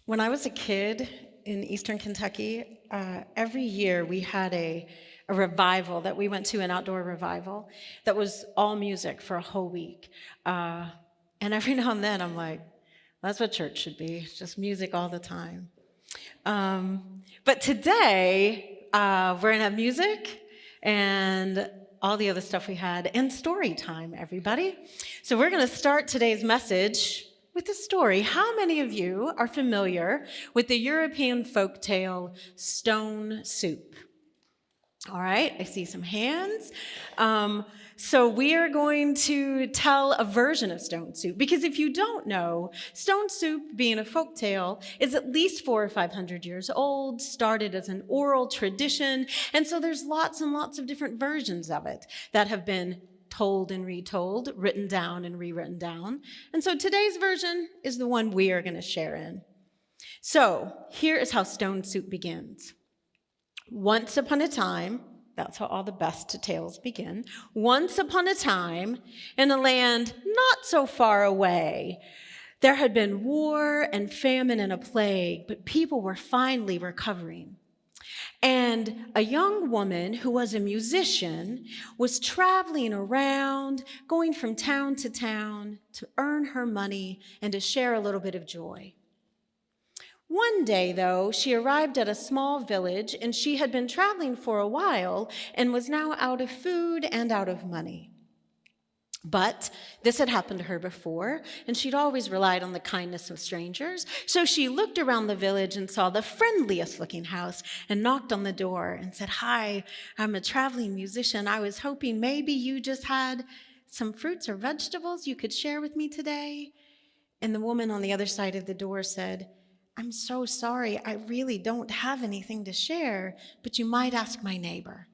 When I was a kid in Eastern Kentucky, every year we had a revival that we went to, an outdoor revival that was all music for a whole week. And every now and then I'm like, that's what church should be, just music all the time. But today, we're going to have music and all the other stuff we had, and story time, everybody. So we're going to start today's message with a story. How many of you are familiar with the European folktale Stone Soup? All right, I see some hands. So we are going to tell a version of Stone Soup, because if you don't know, Stone Soup, being a folk tale, is at least 400 or 500 years old, started as an oral tradition, and so there's lots and lots of different versions of it that have been told and retold, written down and rewritten down. And so today's version is the one we are going to share in. So here is how Stone Soup begins. Once upon a time, that's how all the best tales begin. Once upon a time, in a land not so far away, there had been war and famine and a plague, but people were finally recovering. And a young woman who was a musician was traveling around, going from town to earn her money and to share a little bit of joy. One day, though, she arrived at a small village, and she had been traveling for a while and was now out of food and out of money. But this had happened to her before, and she'd always relied on the kindness of strangers. So she looked around the village and saw the friendliest looking house and knocked on the door and said, "Hi, I'm a traveling musician. I was hoping maybe you just had some fruits or vegetables you could share with me today." And the woman on the other side of the door said, "I'm so sorry, I really don't have anything to share, but you might ask my neighbor."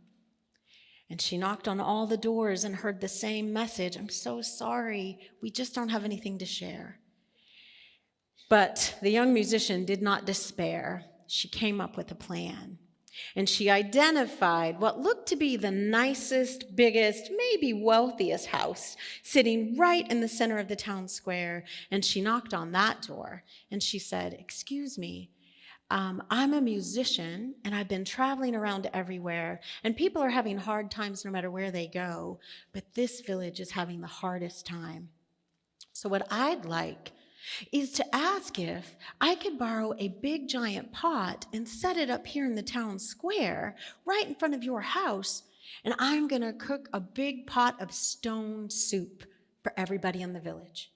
And she knocked on all the doors and heard the same message, "I'm so sorry, we just don't have anything to share." But the young musician did not despair. She came up with a plan. And she identified what looked to be the nicest, biggest, maybe wealthiest house sitting right in the center of the town square. And she knocked on that door and she said, "Excuse me, I'm a musician and I've been traveling around everywhere, and people are having hard times no matter where they go, but this village is having the hardest time. So what I'd like is to ask if I could borrow a big giant pot and set it up here in the town square right in front of your house, and I'm going to cook a big pot of stone soup for everybody in the village."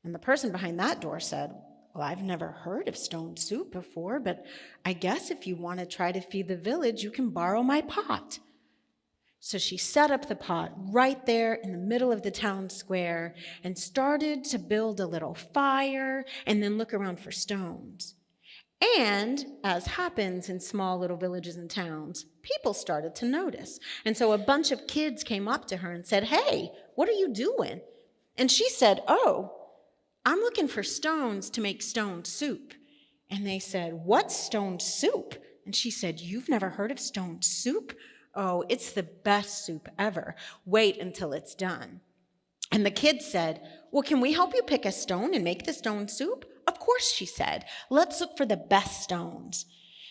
And the person behind that door said, "Well, I've never heard of stone soup before, but I guess if you want to try to feed the village, you can borrow my pot." So she set up the pot right there in the middle of the town square and started to build a little fire and then look around for stones. And as happens in small little villages and towns, people started to notice. And so a bunch of kids came up to her and said, "Hey, what are you doing?" And she said, "Oh, I'm looking for stones to make stone soup." And they said, "What's stone soup?" And she said, "You've never heard of stone soup? Oh, it's the best soup ever. Wait until it's done." And the kids said, "Well, can we help you pick a stone and make the stone soup?" "Of course," she said. "Let's look for the best stones."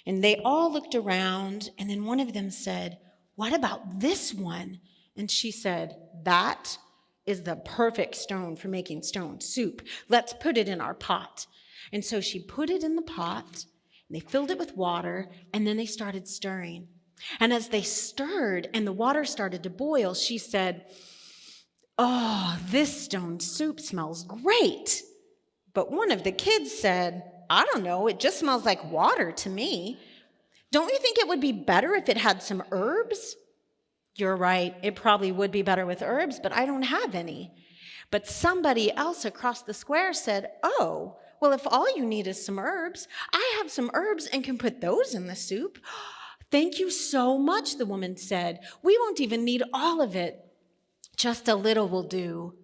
And they all looked around, and then one of them said, "What about this one?" And she said, "That is the perfect stone for making stone soup. Let's put it in our pot." And so she put it in the pot, and they filled it with water, and then they started stirring. And as they stirred and the water started to boil, she said, "Oh, this stone soup smells great." But one of the kids said, "I don't know, it just smells like water to me. Don't you think it would be better if it had some herbs?" "You're right, it probably would be better with herbs, but I don't have any." But somebody else across the square said, "Oh, well, if all you need is some herbs, I have some herbs and can put those in the soup." "Thank you so much," the woman said. "We won't even need all of it. Just a little will do."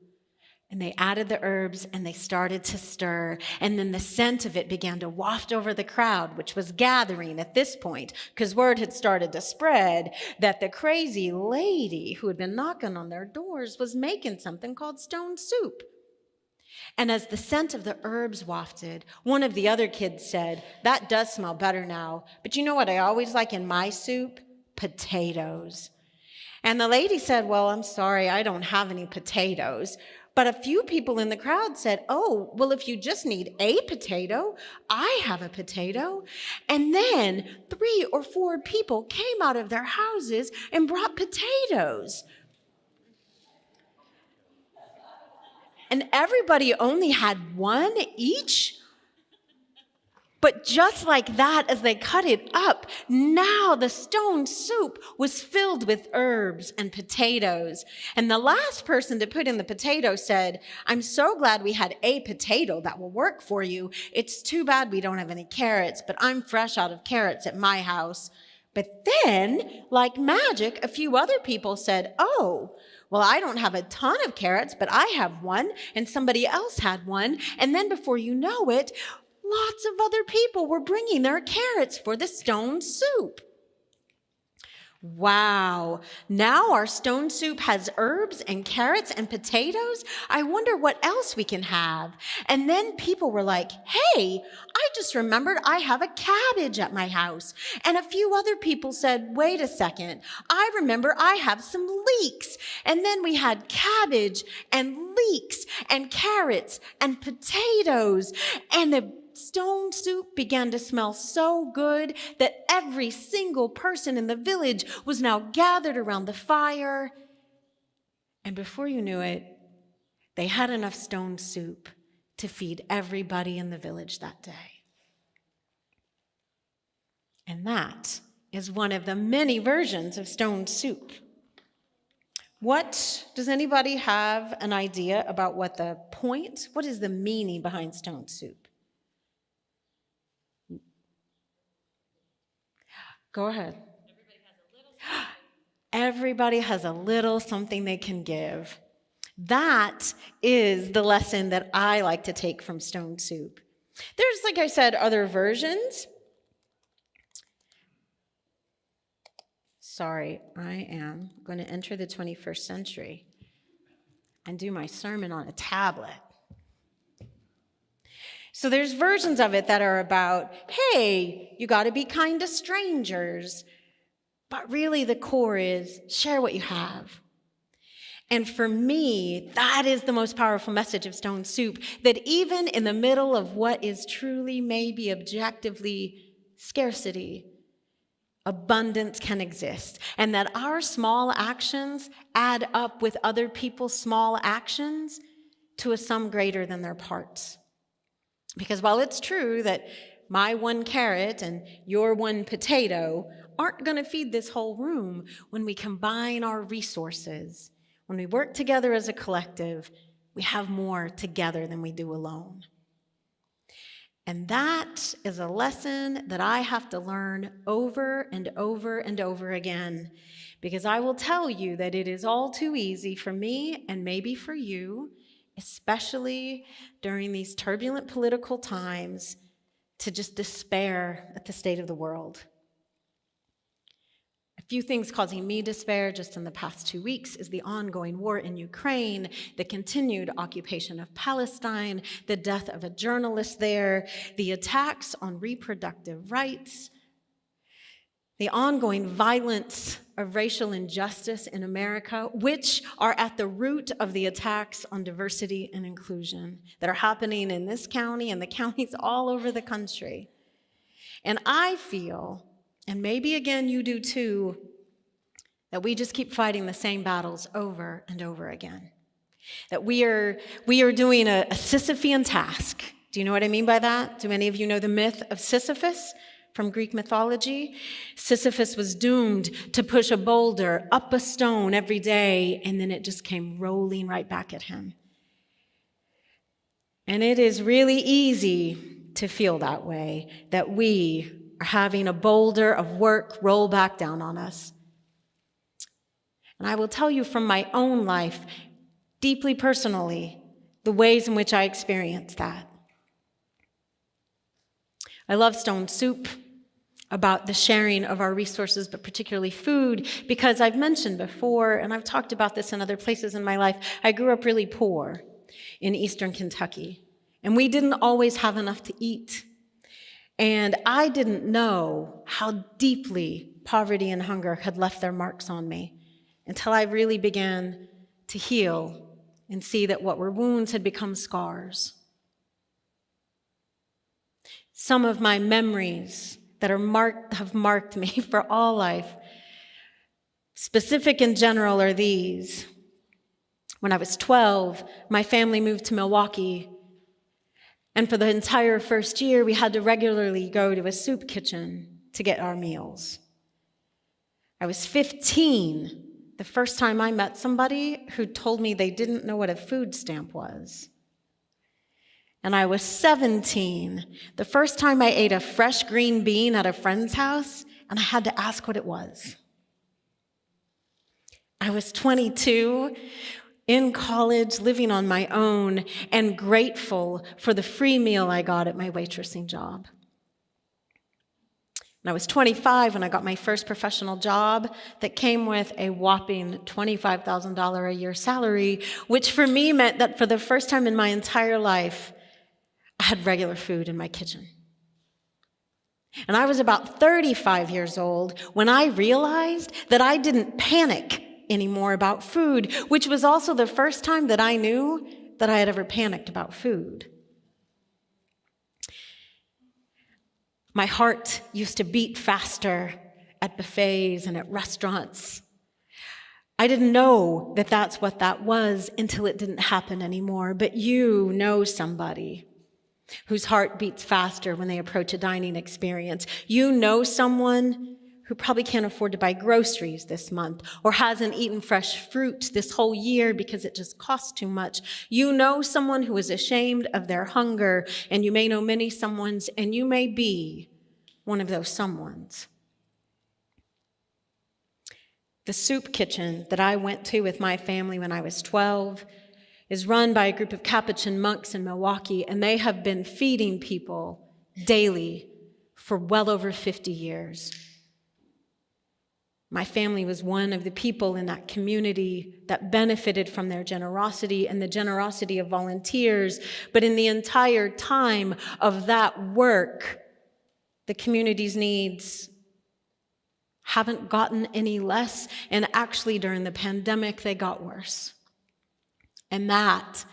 And they added the herbs and they started to stir. And then the scent of it began to waft over the crowd, which was gathering at this point, because word had started to spread that the crazy lady who had been knocking on their doors was making something called stone soup. And as the scent of the herbs wafted, one of the other kids said, "That does smell better now, but you know what I always like in my soup? Potatoes." And the lady said, "Well, I'm sorry, I don't have any potatoes." But a few people in the crowd said, "Oh, well, if you just need a potato, I have a potato." And then 3 or 4 people came out of their houses and brought potatoes. And everybody only had one each. But just like that, as they cut it up, now the stone soup was filled with herbs and potatoes. And the last person to put in the potato said, "I'm so glad we had a potato that will work for you. It's too bad we don't have any carrots, but I'm fresh out of carrots at my house." But then, like magic, a few other people said, "Oh, well, I don't have a ton of carrots, but I have one," and somebody else had one. And then before you know it, lots of other people were bringing their carrots for the stone soup. Wow, now our stone soup has herbs and carrots and potatoes. I wonder what else we can have. And then people were like, "Hey, I just remembered I have a cabbage at my house." And a few other people said, "Wait a second, I remember I have some leeks." And then we had cabbage and leeks and carrots and potatoes, and the stone soup began to smell so good that every single person in the village was now gathered around the fire. And before you knew it, they had enough stone soup to feed everybody in the village that day. And that is one of the many versions of stone soup. Does anybody have an idea about what is the meaning behind stone soup? Go ahead. Everybody has a little something they can give. That is the lesson that I like to take from stone soup. There's, like I said, other versions. Sorry, I am going to enter the 21st century and do my sermon on a tablet. So there's versions of it that are about, hey, you got to be kind to strangers. But really the core is share what you have. And for me, that is the most powerful message of stone soup, that even in the middle of what is truly maybe objectively scarcity, abundance can exist. And that our small actions add up with other people's small actions to a sum greater than their parts. Because while it's true that my 1 carrot and your 1 potato aren't going to feed this whole room, when we combine our resources, when we work together as a collective, we have more together than we do alone. And that is a lesson that I have to learn over and over and over again, because I will tell you that it is all too easy for me and maybe for you, especially during these turbulent political times, to just despair at the state of the world. A few things causing me despair just in the past 2 weeks is the ongoing war in Ukraine, the continued occupation of Palestine, the death of a journalist there, the attacks on reproductive rights, the ongoing violence of racial injustice in America, which are at the root of the attacks on diversity and inclusion that are happening in this county and the counties all over the country. And I feel, and maybe again you do too, that we just keep fighting the same battles over and over again. That we are doing a Sisyphean task. Do you know what I mean by that? Do many of you know the myth of Sisyphus from Greek mythology? Sisyphus was doomed to push a boulder up a stone every day, and then it just came rolling right back at him. And it is really easy to feel that way, that we are having a boulder of work roll back down on us. And I will tell you from my own life, deeply personally, the ways in which I experience that. I love stone soup, about the sharing of our resources, but particularly food, because I've mentioned before, and I've talked about this in other places in my life, I grew up really poor. in eastern Kentucky, and we didn't always have enough to eat. And I didn't know how deeply poverty and hunger had left their marks on me until I really began to heal and see that what were wounds had become scars. Some of my memories that have marked me for all life, specific and general, are these. When I was 12, my family moved to Milwaukee, and for the entire first year, we had to regularly go to a soup kitchen to get our meals. I was 15 the first time I met somebody who told me they didn't know what a food stamp was. And I was 17 the first time I ate a fresh green bean at a friend's house, and I had to ask what it was. I was 22, in college, living on my own, and grateful for the free meal I got at my waitressing job. And I was 25 when I got my first professional job that came with a whopping $25,000 a year salary, which for me meant that for the first time in my entire life, I had regular food in my kitchen. And I was about 35 years old when I realized that I didn't panic anymore about food, which was also the first time that I knew that I had ever panicked about food. My heart used to beat faster at buffets and at restaurants. I didn't know that that's what that was until it didn't happen anymore, but you know somebody whose heart beats faster when they approach a dining experience. You know someone who probably can't afford to buy groceries this month or hasn't eaten fresh fruit this whole year because it just costs too much. You know someone who is ashamed of their hunger, and you may know many someones, and you may be one of those someones. The soup kitchen that I went to with my family when I was 12 is run by a group of Capuchin monks in Milwaukee, and they have been feeding people daily for well over 50 years. My family was one of the people in that community that benefited from their generosity and the generosity of volunteers. But in the entire time of that work, the community's needs haven't gotten any less, and actually during the pandemic, they got worse. And that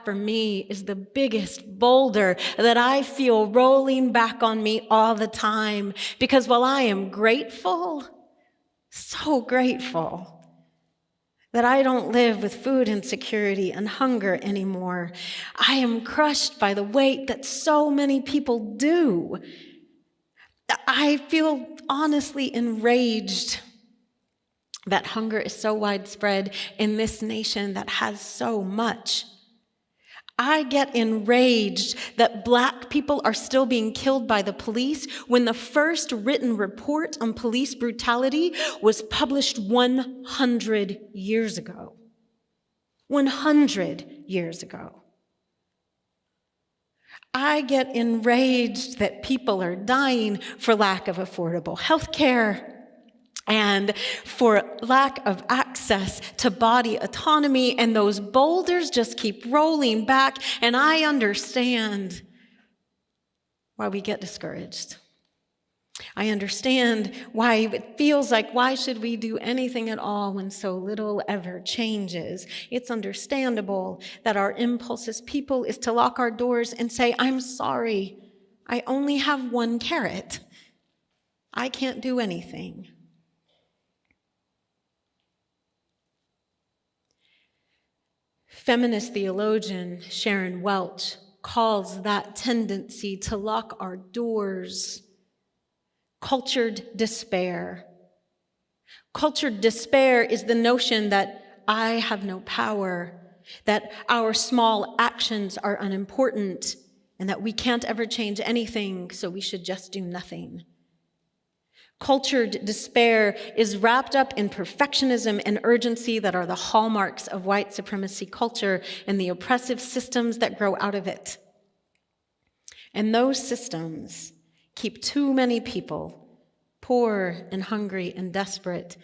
for me is the biggest boulder that I feel rolling back on me all the time, because while I am grateful, so grateful that I don't live with food insecurity and hunger anymore, I am crushed by the weight that so many people do. I feel honestly enraged that hunger is so widespread in this nation that has so much. I get enraged that Black people are still being killed by the police when the first written report on police brutality was published 100 years ago. 100 years ago. I get enraged that people are dying for lack of affordable health care and for lack of access to body autonomy, and those boulders just keep rolling back, and I understand why we get discouraged. I understand why it feels like, why should we do anything at all when so little ever changes? It's understandable that our impulse as people is to lock our doors and say, I'm sorry, I only have one carrot. I can't do anything. Feminist theologian Sharon Welch calls that tendency to lock our doors cultured despair. Cultured despair is the notion that I have no power, that our small actions are unimportant, and that we can't ever change anything, so we should just do nothing. Cultured despair is wrapped up in perfectionism and urgency that are the hallmarks of white supremacy culture and the oppressive systems that grow out of it. And those systems keep too many people poor and hungry and desperate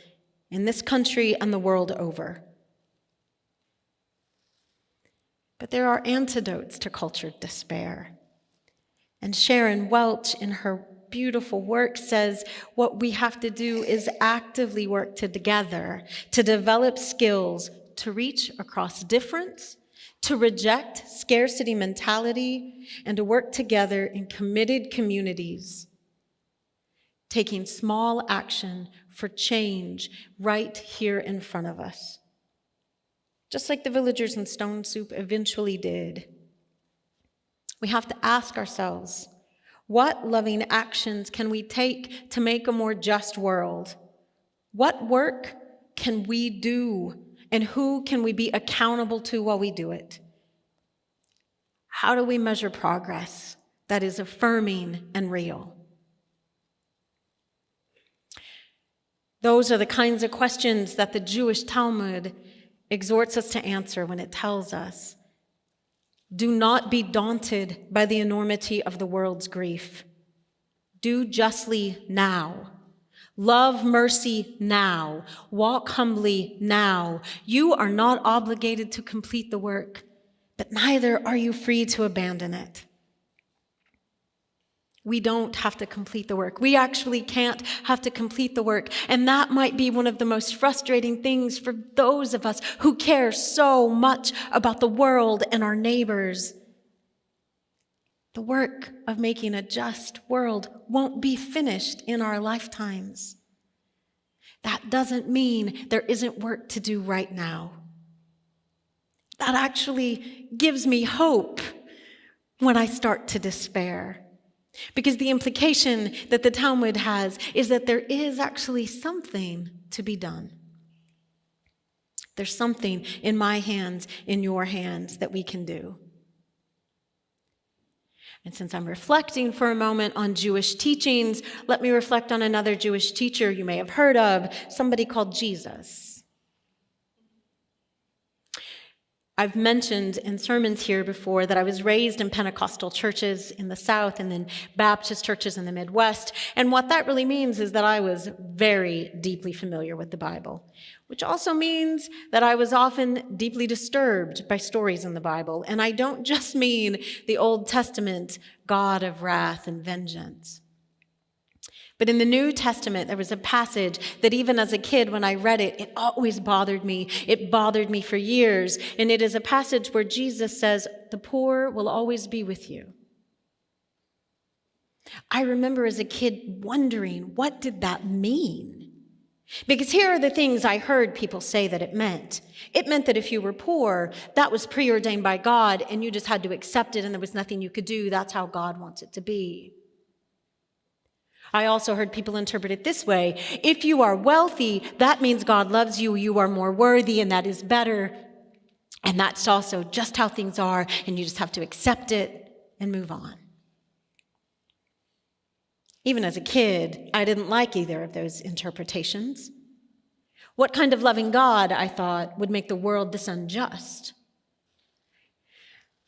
in this country and the world over. But there are antidotes to cultured despair. And Sharon Welch, in her beautiful work, says what we have to do is actively work together to develop skills to reach across difference, to reject scarcity mentality, and to work together in committed communities, taking small action for change right here in front of us. Just like the villagers in Stone Soup eventually did. We have to ask ourselves, what loving actions can we take to make a more just world? What work can we do, and who can we be accountable to while we do it? How do we measure progress that is affirming and real? Those are the kinds of questions that the Jewish Talmud exhorts us to answer when it tells us, do not be daunted by the enormity of the world's grief. Do justly now. Love mercy now. Walk humbly now. You are not obligated to complete the work, but neither are you free to abandon it. We don't have to complete the work. We actually can't have to complete the work. And that might be one of the most frustrating things for those of us who care so much about the world and our neighbors. The work of making a just world won't be finished in our lifetimes. That doesn't mean there isn't work to do right now. That actually gives me hope when I start to despair. Because the implication that the Talmud has is that there is actually something to be done. There's something in my hands, in your hands, that we can do. And since I'm reflecting for a moment on Jewish teachings, let me reflect on another Jewish teacher you may have heard of, somebody called Jesus. I've mentioned in sermons here before that I was raised in Pentecostal churches in the South and then Baptist churches in the Midwest. And what that really means is that I was very deeply familiar with the Bible, which also means that I was often deeply disturbed by stories in the Bible. And I don't just mean the Old Testament God of wrath and vengeance. But in the New Testament, there was a passage that even as a kid, when I read it, it always bothered me. It bothered me for years. And it is a passage where Jesus says, the poor will always be with you. I remember as a kid wondering, what did that mean? Because here are the things I heard people say that it meant. It meant that if you were poor, that was preordained by God, and you just had to accept it, and there was nothing you could do. That's how God wants it to be. I also heard people interpret it this way. If you are wealthy, that means God loves you, you are more worthy, and that is better. And that's also just how things are, and you just have to accept it and move on. Even as a kid, I didn't like either of those interpretations. What kind of loving God, I thought, would make the world this unjust?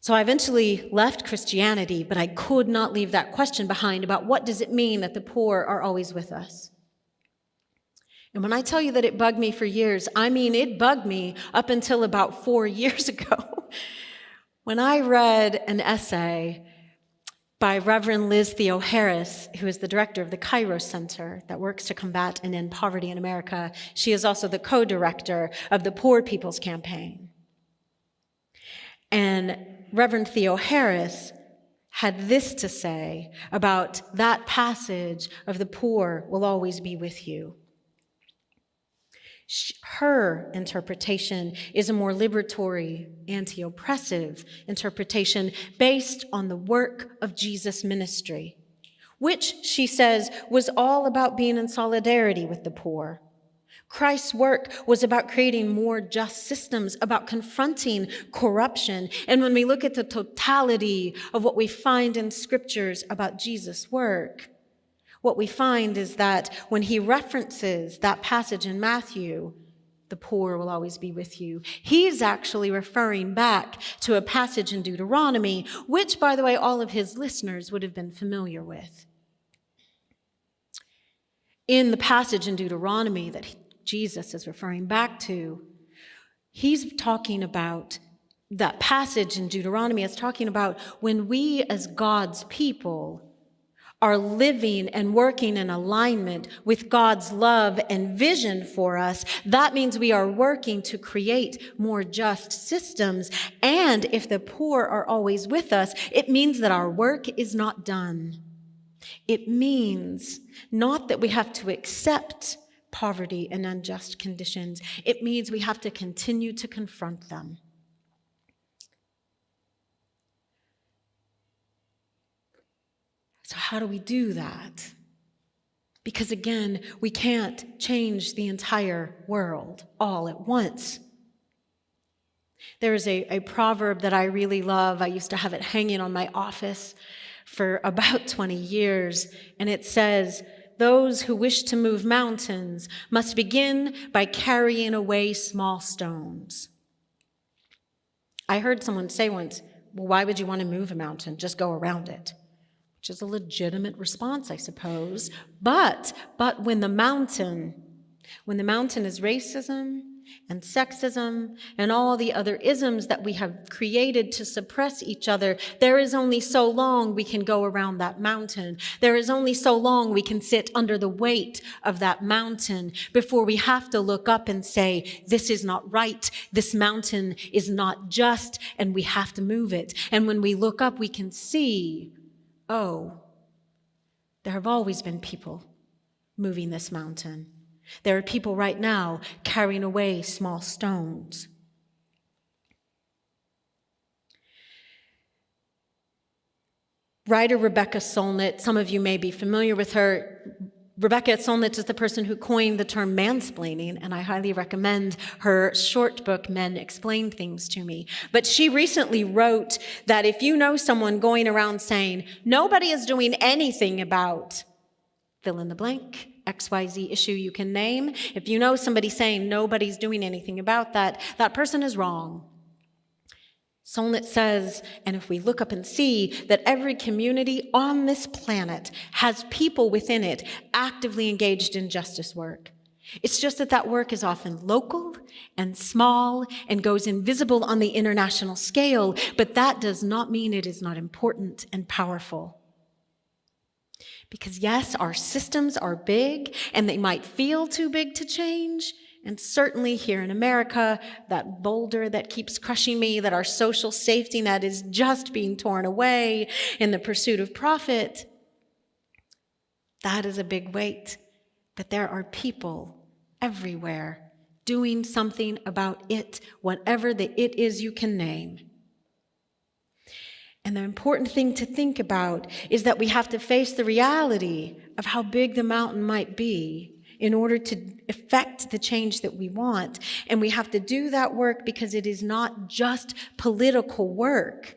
So I eventually left Christianity, but I could not leave that question behind about what does it mean that the poor are always with us? And when I tell you that it bugged me for years, I mean it bugged me up until about 4 years ago when I read an essay by Reverend Liz Theo Harris, who is the director of the Kairos Center that works to combat and end poverty in America. She is also the co-director of the Poor People's Campaign. And Reverend Theo Harris had this to say about that passage of the poor will always be with you. Her interpretation is a more liberatory, anti-oppressive interpretation based on the work of Jesus' ministry, which, she says, was all about being in solidarity with the poor. Christ's work was about creating more just systems, about confronting corruption. And when we look at the totality of what we find in scriptures about Jesus' work, what we find is that when he references that passage in Matthew, the poor will always be with you, he's actually referring back to a passage in Deuteronomy, which, by the way, all of his listeners would have been familiar with. In the passage in Deuteronomy that Jesus is referring back to, he's talking about that passage in Deuteronomy is talking about when we as God's people are living and working in alignment with God's love and vision for us, that means we are working to create more just systems. And if the poor are always with us, it means that our work is not done. It means not that we have to accept poverty and unjust conditions. It means we have to continue to confront them. So how do we do that? Because again, we can't change the entire world all at once. There is a proverb that I really love. I used to have it hanging on my office for about 20 years, and it says, "Those who wish to move mountains must begin by carrying away small stones." I heard someone say once, "Well, why would you want to move a mountain? Just go around it." Which is a legitimate response, I suppose. But when the mountain is racism and sexism and all the other isms that we have created to suppress each other, there is only so long we can go around that mountain. There is only so long we can sit under the weight of that mountain before we have to look up and say, this is not right, this mountain is not just, and we have to move it. And when we look up, we can see, oh, there have always been people moving this mountain. There are people right now carrying away small stones. Writer Rebecca Solnit, some of you may be familiar with her. Rebecca Solnit is the person who coined the term mansplaining, and I highly recommend her short book, Men Explain Things to Me. But she recently wrote that if you know someone going around saying, nobody is doing anything about fill in the blank, XYZ issue you can name, if you know somebody saying nobody's doing anything about that, that person is wrong. Solnit says, and if we look up and see that every community on this planet has people within it actively engaged in justice work. It's just that that work is often local and small and goes invisible on the international scale, but that does not mean it is not important and powerful. Because yes, our systems are big and they might feel too big to change. And certainly here in America, that boulder that keeps crushing me, that our social safety net is just being torn away in the pursuit of profit, that is a big weight. But there are people everywhere doing something about it, whatever the it is you can name. And the important thing to think about is that we have to face the reality of how big the mountain might be in order to effect the change that we want. And we have to do that work because it is not just political work.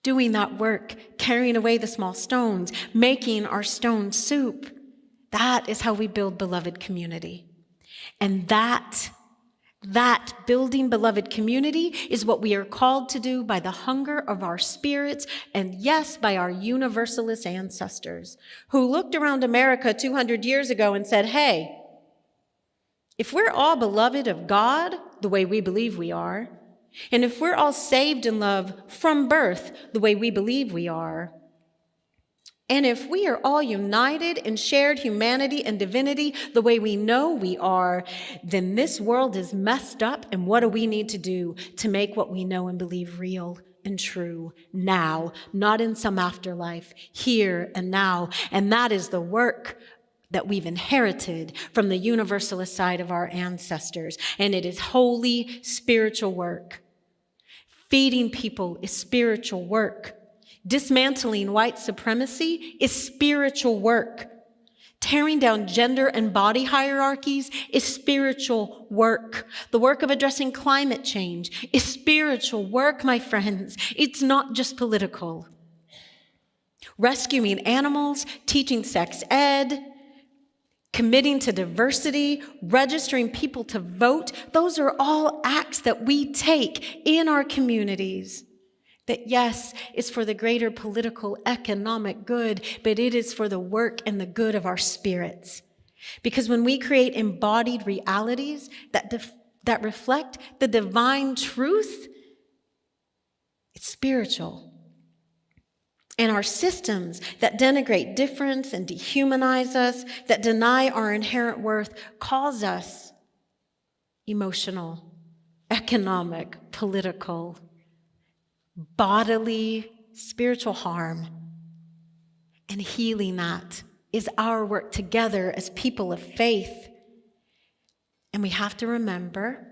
Doing that work, carrying away the small stones, making our stone soup, that is how we build beloved community. And that building beloved community is what we are called to do by the hunger of our spirits, and yes, by our universalist ancestors who looked around America 200 years ago and said, hey, if we're all beloved of God the way we believe we are, and if we're all saved in love from birth the way we believe we are, and if we are all united in shared humanity and divinity the way we know we are, then this world is messed up, and what do we need to do to make what we know and believe real and true now, not in some afterlife, here and now? And that is the work that we've inherited from the universalist side of our ancestors, and it is holy spiritual work. Feeding people is spiritual work. Dismantling white supremacy is spiritual work. Tearing down gender and body hierarchies is spiritual work. The work of addressing climate change is spiritual work, my friends. It's not just political. Rescuing animals, teaching sex ed, committing to diversity, registering people to vote, those are all acts that we take in our communities. That yes, is for the greater political, economic good, but it is for the work and the good of our spirits. Because when we create embodied realities that that reflect the divine truth, it's spiritual. And our systems that denigrate difference and dehumanize us, that deny our inherent worth, cause us emotional, economic, political, bodily, spiritual harm. And healing that is our work together as people of faith. And we have to remember,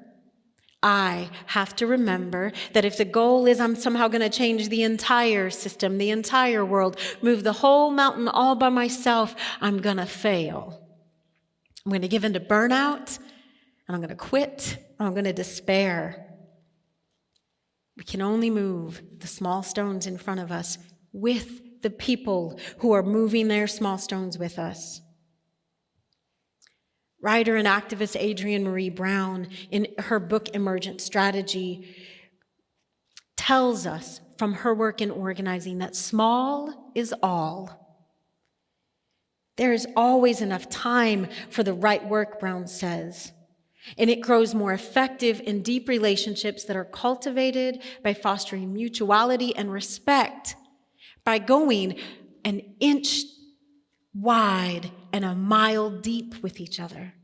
I have to remember that if the goal is I'm somehow going to change the entire system, the entire world, move the whole mountain all by myself, I'm going to fail. I'm going to give in to burnout, and I'm going to quit, and I'm going to despair. We can only move the small stones in front of us with the people who are moving their small stones with us. Writer and activist Adrienne Marie Brown, in her book Emergent Strategy, tells us from her work in organizing that small is all. There is always enough time for the right work, Brown says, and it grows more effective in deep relationships that are cultivated by fostering mutuality and respect, by going an inch wide and a mile deep with each other.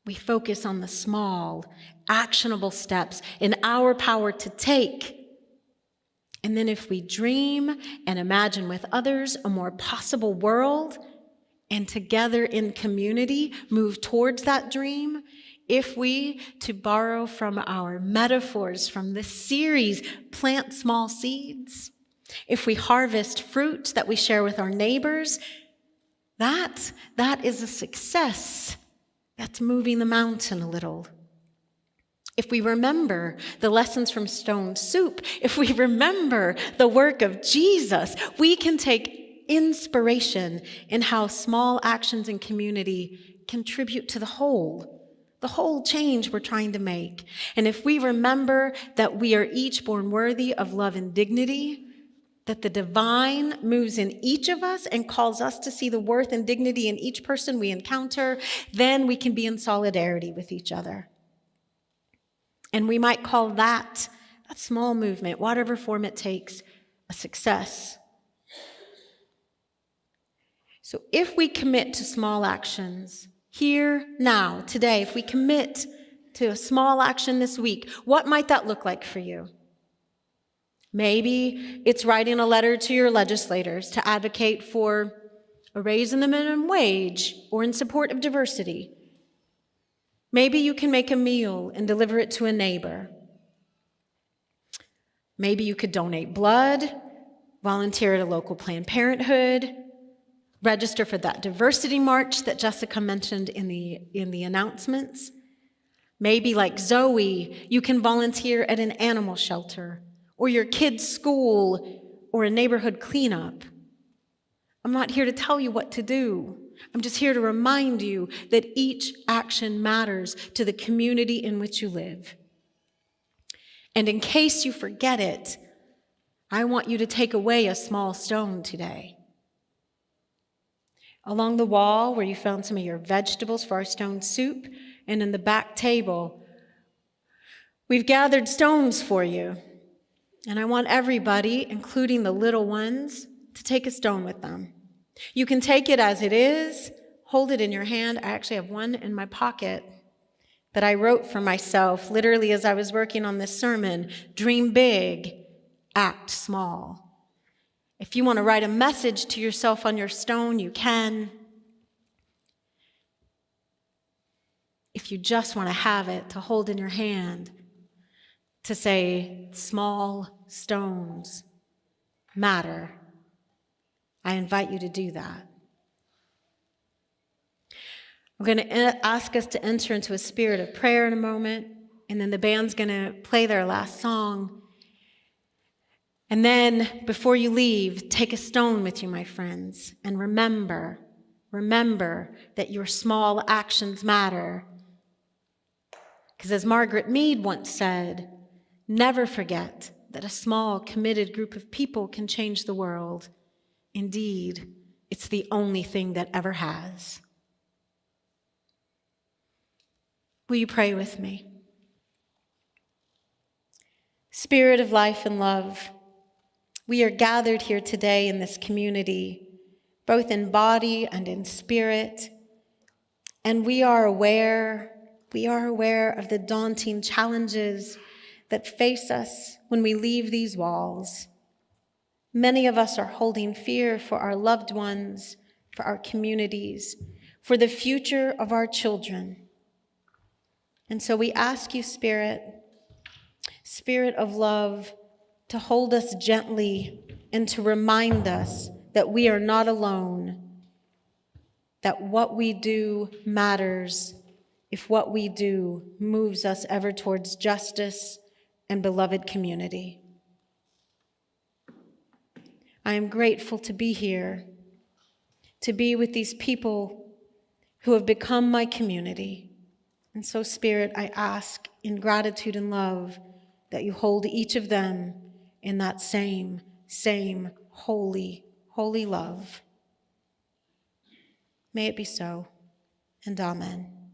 We focus on the small, actionable steps in our power to take. And then if we dream and imagine with others a more possible world, and together in community move towards that dream, if we, to borrow from our metaphors from this series, plant small seeds, if we harvest fruit that we share with our neighbors, that is a success. That's moving the mountain a little. If we remember the lessons from Stone Soup, if we remember the work of Jesus, we can take inspiration in how small actions in community contribute to the whole change we're trying to make. And if we remember that we are each born worthy of love and dignity, that the divine moves in each of us and calls us to see the worth and dignity in each person we encounter, then we can be in solidarity with each other. And we might call that small movement, whatever form it takes, a success. So if we commit to small actions, here, now, today, if we commit to a small action this week, what might that look like for you? Maybe it's writing a letter to your legislators to advocate for a raise in the minimum wage or in support of diversity. Maybe you can make a meal and deliver it to a neighbor. Maybe you could donate blood, volunteer at a local Planned Parenthood, register for that diversity march that Jessica mentioned in the announcements. Maybe like Zoe, you can volunteer at an animal shelter or your kid's school or a neighborhood cleanup. I'm not here to tell you what to do. I'm just here to remind you that each action matters to the community in which you live. And in case you forget it, I want you to take away a small stone today. Along the wall where you found some of your vegetables for our stone soup, and in the back table, we've gathered stones for you. And I want everybody, including the little ones, to take a stone with them. You can take it as it is, hold it in your hand. I actually have one in my pocket that I wrote for myself, literally as I was working on this sermon. Dream big, act small. If you want to write a message to yourself on your stone, you can. If you just want to have it to hold in your hand, to say, small stones matter, I invite you to do that. I'm going to ask us to enter into a spirit of prayer in a moment, and then the band's going to play their last song. And then, before you leave, take a stone with you, my friends, and remember that your small actions matter. Because as Margaret Mead once said, never forget that a small, committed group of people can change the world. Indeed, it's the only thing that ever has. Will you pray with me? Spirit of life and love, we are gathered here today in this community, both in body and in spirit, and we are aware of the daunting challenges that face us when we leave these walls. Many of us are holding fear for our loved ones, for our communities, for the future of our children. And so we ask you, Spirit of love, to hold us gently and to remind us that we are not alone, that what we do matters if what we do moves us ever towards justice and beloved community. I am grateful to be here, to be with these people who have become my community. And so, Spirit, I ask in gratitude and love that you hold each of them in that same holy love. May it be so, and amen.